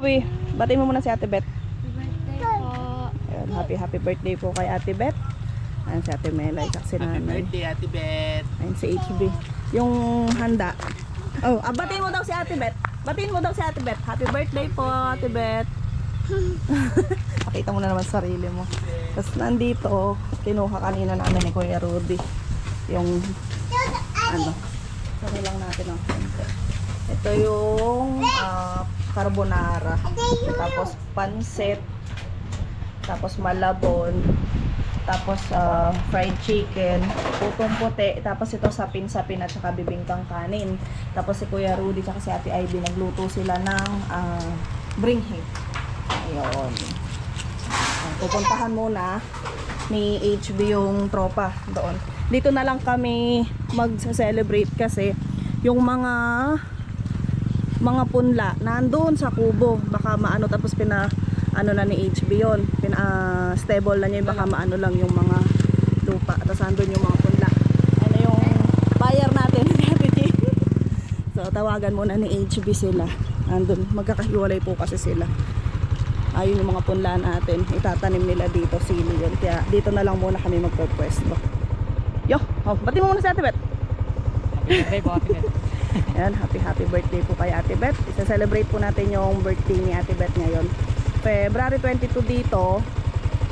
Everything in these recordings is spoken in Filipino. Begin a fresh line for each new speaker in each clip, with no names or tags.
Uy, batiin mo muna si Ate Beth.
Birthday po.
Ayan, happy birthday po kay Ate Beth. Ayan si Ate Melay, si
Happy
nanay.
birthday, Ate Beth.
Ayan si HB. Yung handa. Oh, batiin mo daw si Ate Beth. Batiin mo daw si Ate Beth. Happy birthday po, Ate Beth. Pakita mo na naman sarili mo. Tapos nandito, kinuha kanina namin ni Kuya Rudy. Yung, ano, sabi lang natin ang konti. Ito yung carbonara. Tapos pansit. Tapos malabon. Tapos fried chicken. Putong puti. Tapos ito sapin-sapin at saka bibingkang kanin. Tapos si Kuya Rudy at si Ate Ivy nagluto sila ng bringhead. Ayun. Pupuntahan muna ni HB yung tropa doon. Dito na lang kami mag-celebrate kasi yung mga punla nandoon sa kubo. Baka maano tapos ano na ni HB yun. Stable na niya baka maano lang yung mga lupa. Tapos andun yung mga punla. Ano yung buyer natin ni Ate Jean. So tawagan muna ni HB sila. Andun. Magkakahiwalay po kasi sila. Ayun yung mga punla natin. Itatanim nila dito sili yun. Kaya dito na lang muna kami magpapwesto. Yo, bati mo muna si Ate Beth.
Happy birthday po, Ate Beth.
Ayan, happy birthday po kay Ate Beth. Isa-celebrate po natin yung birthday ni Ate Beth ngayon. February 22 dito.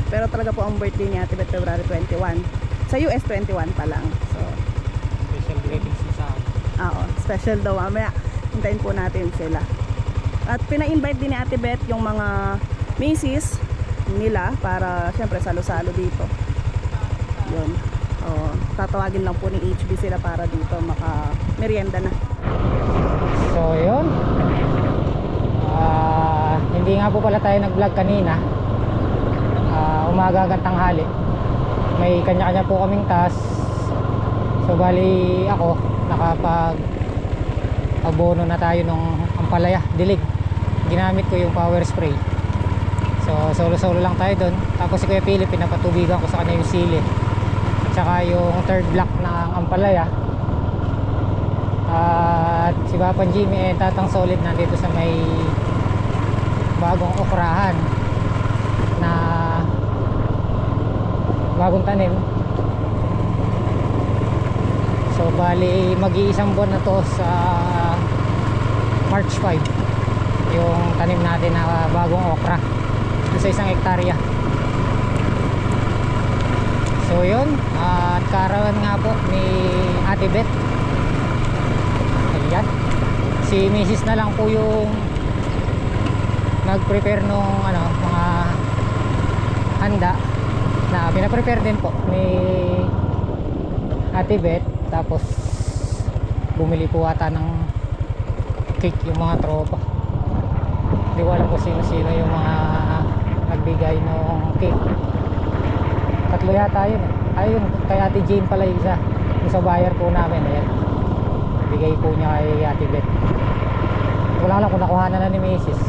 Pero talaga po ang birthday ni Ate Beth February 21. Sa US 21 pa lang. So,
Special greetings sa akin.
oo, special daw mamaya. Hintayin po natin sila. At pina-invite din ni Ate Beth yung mga misis nila para syempre salo-salo dito. Yun. Tatawagin lang po ni HB sila para dito maka-merienda na.
So yun, hindi nga po pala tayo nag-vlog kanina. Umaga hanggang tanghali may kanya-kanya po kaming task. So bali ako nakapag abono na tayo nung ampalaya, dilig. Ginamit ko yung power spray. So solo-solo lang tayo doon. Tapos si Kuya Philip pinapatubigan ko sa kanya yung sili at saka yung third block ng ampalaya. At si Papa Jimmy tatang solid na dito sa may bagong okrahan na bagong tanim. So bali mag-iisang buwan na to sa March 5 yung tanim natin na bagong okra sa 1 hektarya. So yun, at karawan nga po ni Ate Beth. Ayan, si Mrs. na lang po yung nag-prepare nung mga handa na pinaprepare din po ni Ate Beth. Tapos bumili po ata ng cake yung mga tropa. Hindi ko alam kung sino-sino yung mga nagbigay ng cake. Tatlo yata yun eh. Ayun, kay Ate Jane pala yung isa. Yung sa buyer po namin. Ayan, bigay po niya kay Ate Beth. Wala lang kung nakuha na ni Mrs.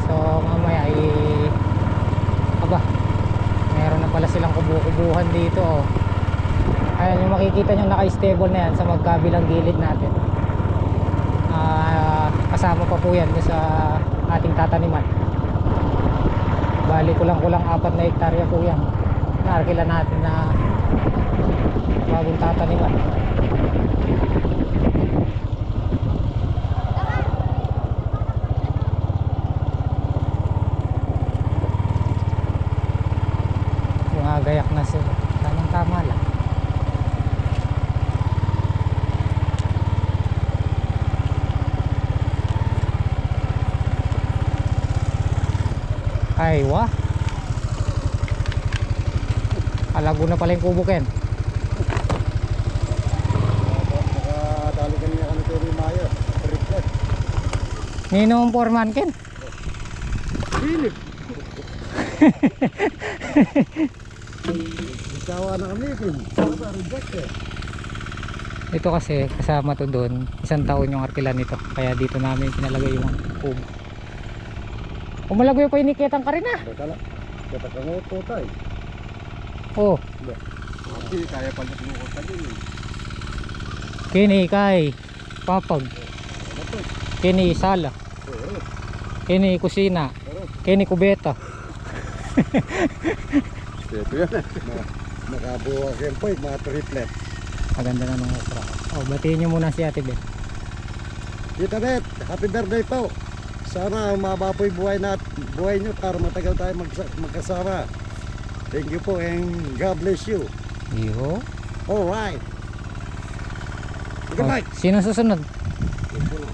So mamaya aba, meron na pala silang kubuhan dito oh. Ayan yung makikita nyo naka-stable na yan sa magkabilang gilid natin. Kasama pa po yan sa ating tataniman. Bali kulang 4 na hektarya po yan. Naarkila natin na bagong tataniman. Gayak na sila. Tamang-tama lang. Ay, wah. Alago na pala yung kubo, Ken.
Nakadali kanina kami ito rin Mayo.
Ninong foreman, Ken?
Philip. Isawa na kami, Philip.
Ito kasi kasama to doon. 1 taon yung arkila nito. Kaya dito namin pinalagay yung kubo. Umalago yung painiketang ka rin ah.
Teka lang. Kata ka mo ito tayo.
Oh.
Hindi, kaya pala tumukot ka din eh.
Kini kay papag. kini sala,
Oo.
kini kusina, kini kubeta.
Ito yan. Nakabuha kayo po, mga triplet.
Maganda na nung okra. Oh, batiin nyo muna si Ate Beth.
Tita Beth, happy birthday po. Sana umaba po yung buhay nyo para matagal tayo magkasama. Thank you po and God bless you.
Iyo.
Alright. Good
Oh,
night.
sino susunod?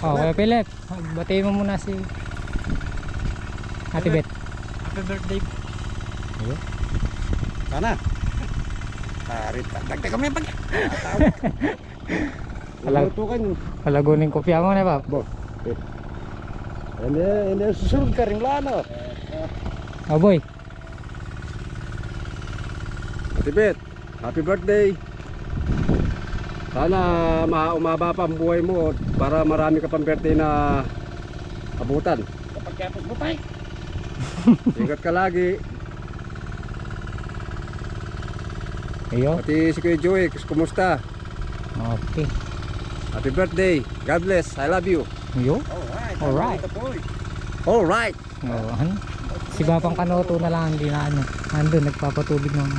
Oh, Kuya Philip. Batiin mo muna si Ate Beth.
Happy birthday.
Iyo.
Sana. Tarit. Dagdag kami pag.
Alag-
Lutukan.
Palagunin kopya mo na ba?
Bo. Hindi susunod ka rin lano.
Oh boy.
Ate Beth, happy birthday. Sana umaba pa ang buhay mo para marami ka pang birthday na abutan.
Kapag kapos mo tayo.
Ingat ka lagi.
Iyo.
Pati si Kuya Joey, kumusta?
Okay.
Happy birthday. God bless. I love you.
Iyo.
Alright.
Alright.
Alright.
Oh, ano? Si Babang Kanoto na lang hindi na ano. Andun nagpapatubig ng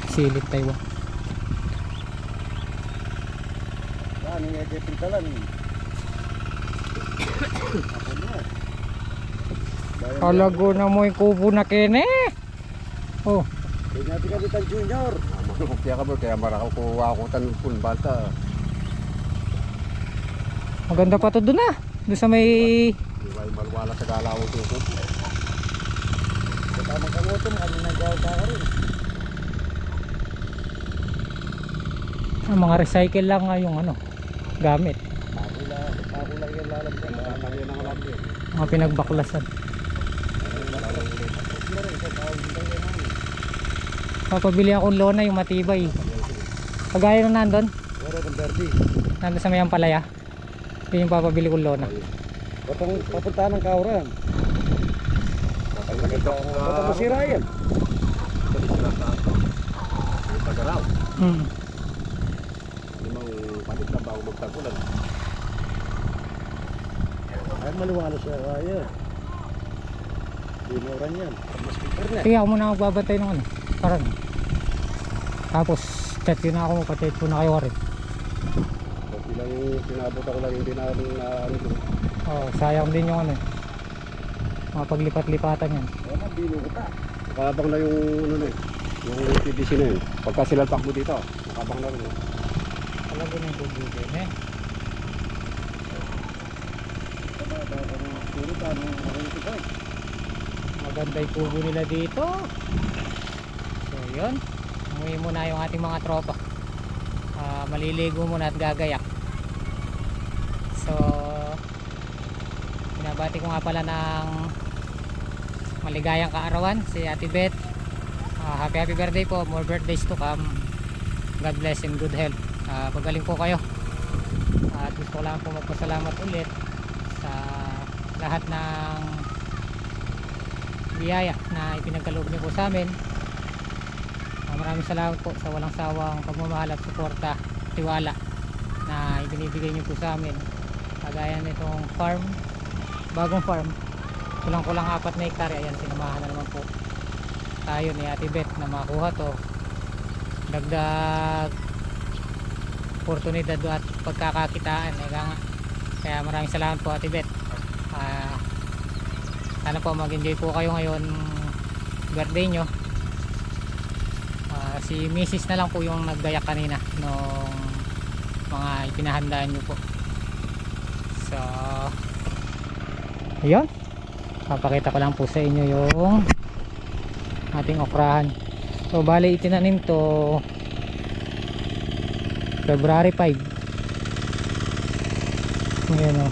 silid Taiwan.
Ano nga kayo pintalan?
Kalago na mo yung kubo na kene. Oh,
Hindi natin kapitan junior.
Kaya ka bro, kaya marakaw ko wakutan ng pun bata.
maganda pa to dun ah. Doon sa may
Iway malwala sa galaw ko ko.
Kasama kang utom, ano nagawa ka rin.
mga recycle lang nga yung ano gamit.
Ako lang yan lalabas.
Kaya nang alam yun.
Mga pinagbaklasan. Papabili akong lona yung matibay. Kagaya nung nandun.
Wala kang derby.
Nandun sa may Ampalaya. Yun yung papabili kong lona.
Papunta ng Kauran. Baka masira yan.
Pagaraw.
Hmm.
Palit na bago magtagulan.
Ay maliwala siya kaya. Dinuran yan. Mas pinter na.
Sige ako muna magbabantay ng ano. Parang. Tapos chat yun na ako magpa-chat po na kayo rin.
Pag ilang pinabot ako lang hindi na ano.
Oh, sayang din yung ano. Mga paglipat-lipatan yan.
Wala, binuta.
Nakabang na yung ano na yung PVC na yun. Pagka silalpak mo dito, nakabang na rin.
Talaga na yung tubig eh. Maganda yung kubo nila dito. So yun. Umuwi muna yung ating mga tropa. Maliligo muna at gagayak. So binabati ko nga pala ng maligayang kaarawan si Ate Beth. Happy birthday po. More birthdays to come. God bless and good health. Pagaling po kayo. At gusto ko lang po magpasalamat ulit sa lahat ng biyaya na ipinagkaloob niyo po sa amin. Maraming salamat po sa walang sawang pagmamahal at suporta, tiwala na ibinibigay niyo po sa amin. Kagaya nitong farm, bagong farm, kulang-kulang 4 na hektarya. Ayan, sinamahan na naman po tayo ni Ate Beth na makuha to. Dagdag oportunidad at pagkakakitaan kaya maraming salamat po Ate Beth. Sana po mag-enjoy po kayo ngayon birthday nyo. Si Mrs. na lang po yung naggayak kanina nung mga ipinahandaan nyo po. So ayun, papakita ko lang po sa inyo yung ating okrahan. So bali itinanim to February 5. Ayan o,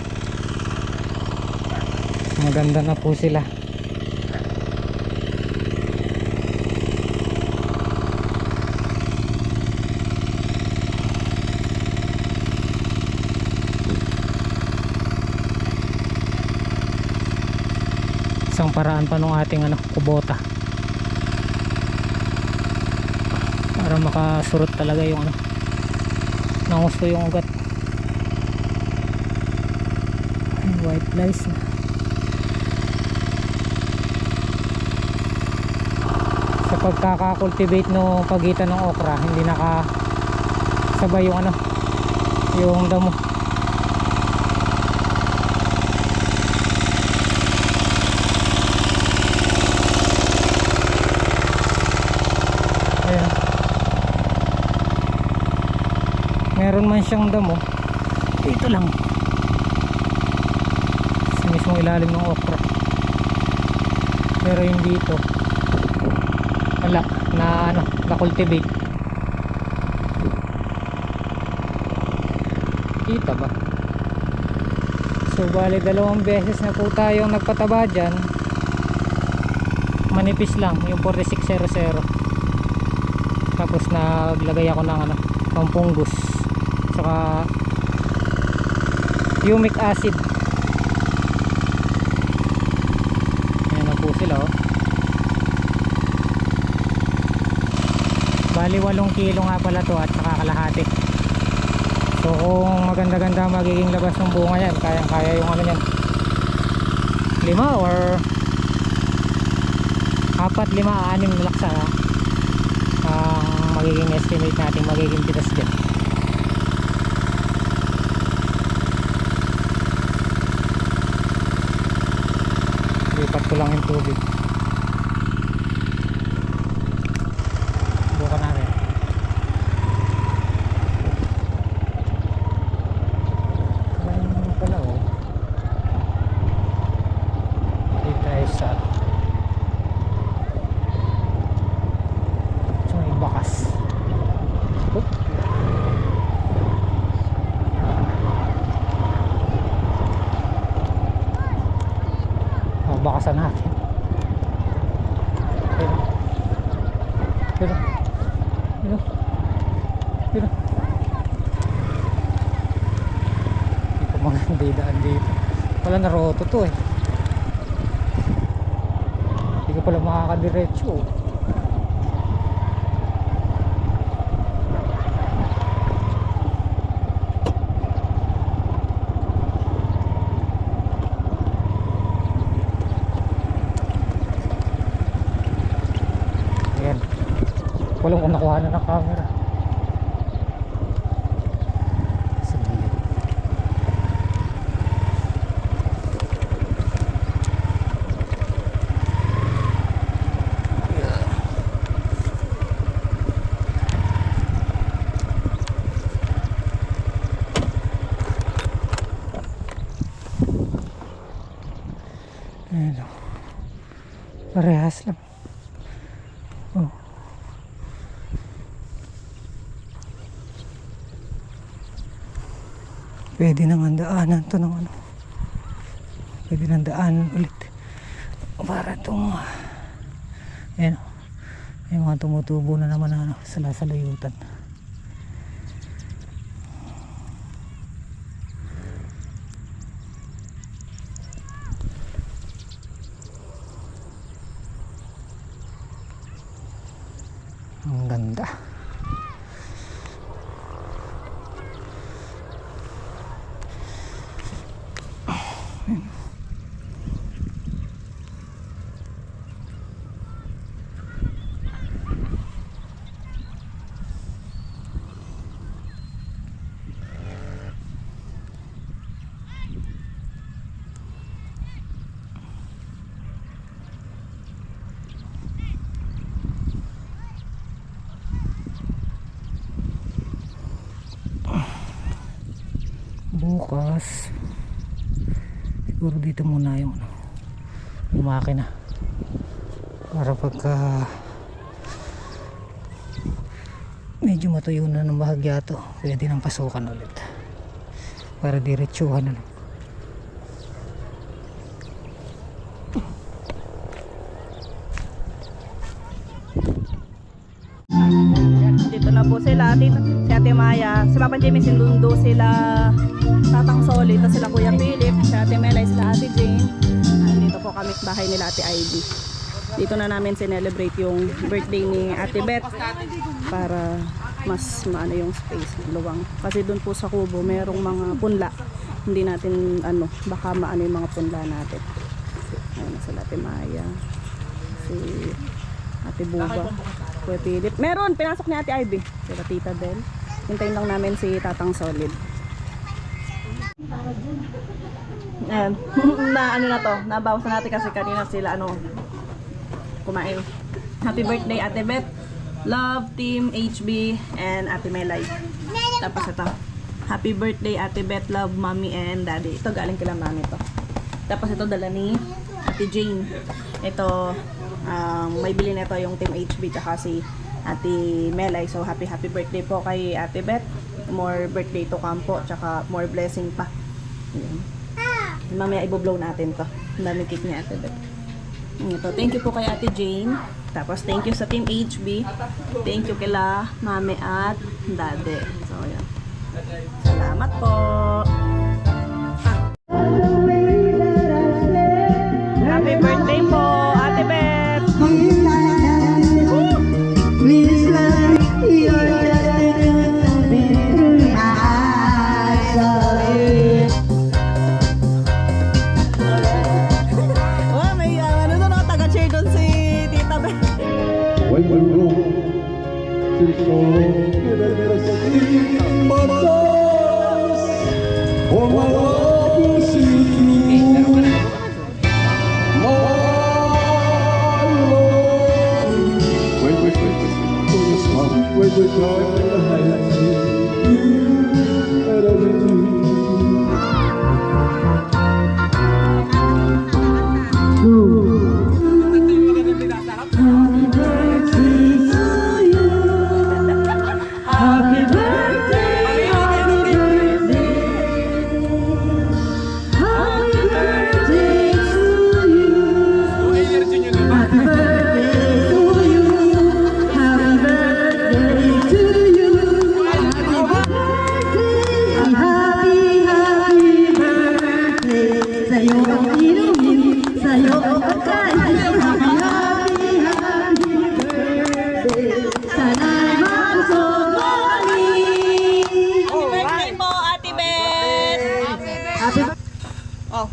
maganda na po sila. Isang paraan pa nung ating ano, kubota para makasurot talaga yung ano, nangusto yung ugat. white lice na. Sa pagkakakultivate no pagitan ng okra, hindi nakasabay yung ano, yung damo. Ayan. Meron man siyang damo dito lang sa mismong ilalim ng okra, pero yung dito wala na ano, na cultivate. Kita ba? So bali 2 beses na po tayong nagpataba dyan. Manipis lang yung 4600, tapos naglagay ako ng ano, pampunggus saka humic acid. Ayan na po sila oh. Bali 8 kilo nga pala to at saka kalahati. So kung maganda-ganda magiging labas ng bunga yan, kaya yung ano yan 5 or 4, 5, 6 na laksa ang magiging estimate natin magiging pitas din. Lipat ko lang yung tubig. Bukan natin. Ayun pala oh. Dito tayo sa may bakas. Oh. Bakasan natin. Pero hindi ko maganda daan dito. Wala na roto to eh. Hindi ko pala makakadiretso. Walang kung nakuha na ng camera sa gilid. Ayan o, parehas lang. Oh. Pwede nang daanan to ng ano. Pwede nang daanan ulit para itong ayan o, yung mga tumutubo na naman ano, sa layutan. Ang ganda. Bukas siguro dito muna yung makina para pagka medyo matuyo na ng bahagya to, pwede nang pasukan ulit para diretsuhan na lang.
Dito na po sila, si Ate Maya, si Papa Jimmy, sinundo sila Tatang Soli, tapos sila Kuya Philip, si Ate Melay, sila Ate Jane. Dito po kami sa bahay nila Ate Ivy. Dito na namin sinelebrate yung birthday ni Ate Beth para mas maano yung space, luwang. Kasi doon po sa kubo merong mga punla hindi natin ano, baka maano yung mga punla natin. Ayun na sila Ate Maya, si Ate Buba, Kuya Philip. Meron, pinasok ni Ate Ivy, sila Tita Del. Hintayin lang namin si Tatang Solid. Ayan. Na ano na to, nabawas na natin kasi kanina sila ano, kumain. Happy birthday Ate Beth, love Team HB and Ate Melay. Tapos ito, happy birthday Ate Beth, love Mommy and Daddy. Ito galing kila Mami to. Tapos ito dala ni Ate Jane. Ito may bili nito yung Team HB tsaka si Ate Melay. So happy birthday po kay Ate Beth. More birthday to come po, tsaka more blessing pa. Ayan. Mamaya i-blow natin to. Ang dami cake ni Ate Beth. Ito, thank you po kay Ate Jane. Tapos thank you sa Team HB. Thank you kila Mami at Daddy. So ayan. Salamat po. Happy birthday po Ate Beth. Oh, may ano doon, taga-cheer doon si Tita Beth.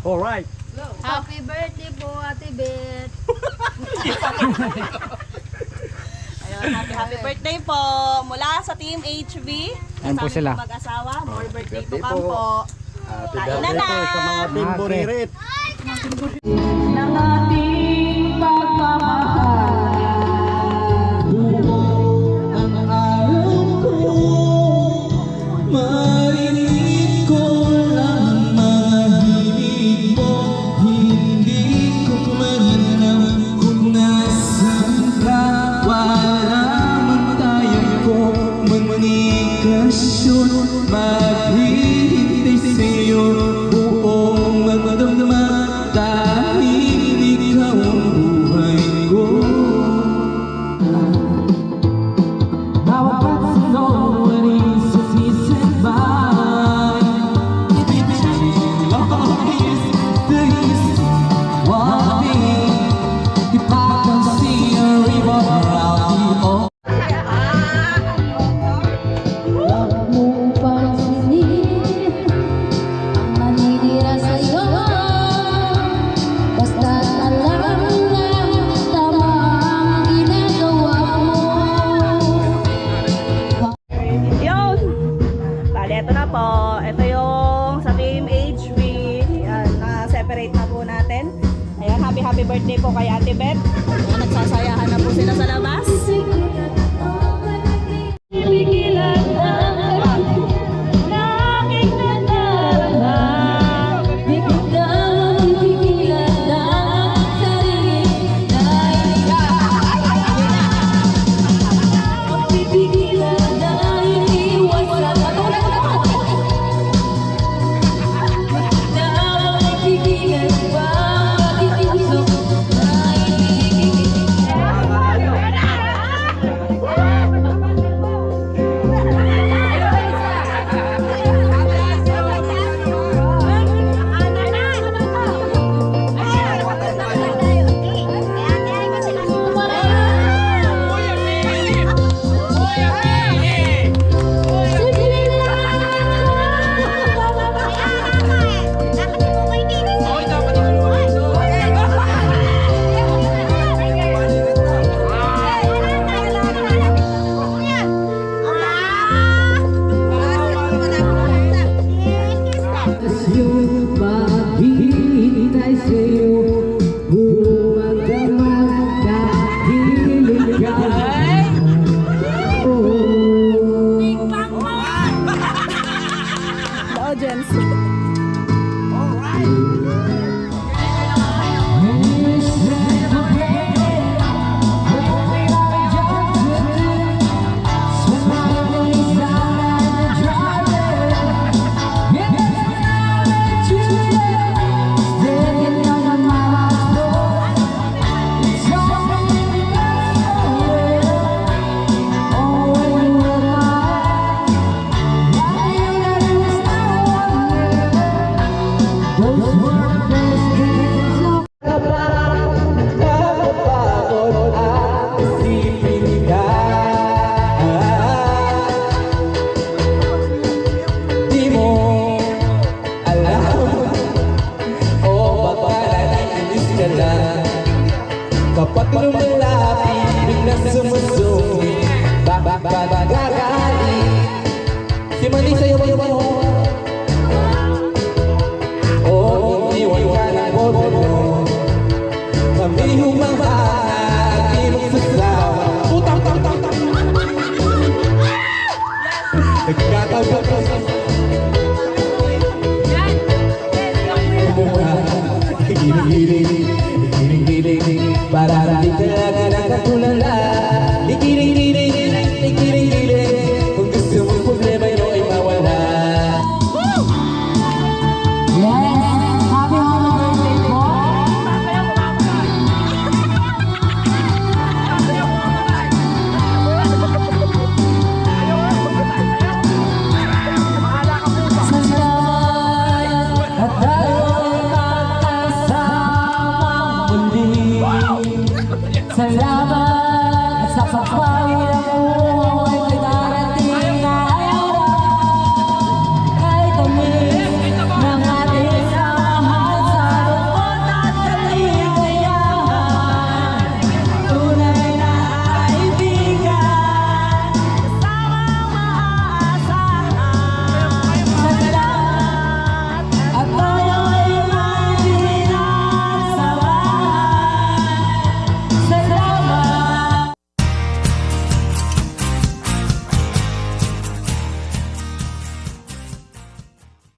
Alright.
Happy birthday po, Ate Beth.
Ayun, happy birthday po mula sa Team HB.
Ayan po sila.
Mag-asawa, more birthday to
Birthday
come
po.
po.
Happy
Kain na
birthday po sa mga
na!
Team Buririt.
Ng ating pagmamahal.
Ang araw ko, marinig ko lang mga himig mo. Hindi ko man alam kung nasaan ka. Wala man tayong komunikasyon. Maghihintay sa'yo buong magdamag dahil ikaw ang buhay ko. Bawat pagsino ay sisibay. Love is this walking. If I can see a river around me, oh.
Huwag mong pansinin ang naninira sa'yo. Basta't alam na tama ang ginagawa mo.
Yun! Bali, ito na po. Ito yung sa Team HB. Ayan, na-separate na po natin. Ayan, happy birthday po kay Ate Beth. Ayan, nagsasayahan na po sila sa labas. Pigilan ang aking nadarama.
Biglang pigilan ang sarili na pipigilan na iniwasan. Na pigilan pa pag-iusok na
yung maghihintay sa'yo. Puro magdamag dahil ikaw. Oh.
The audience.
Alright.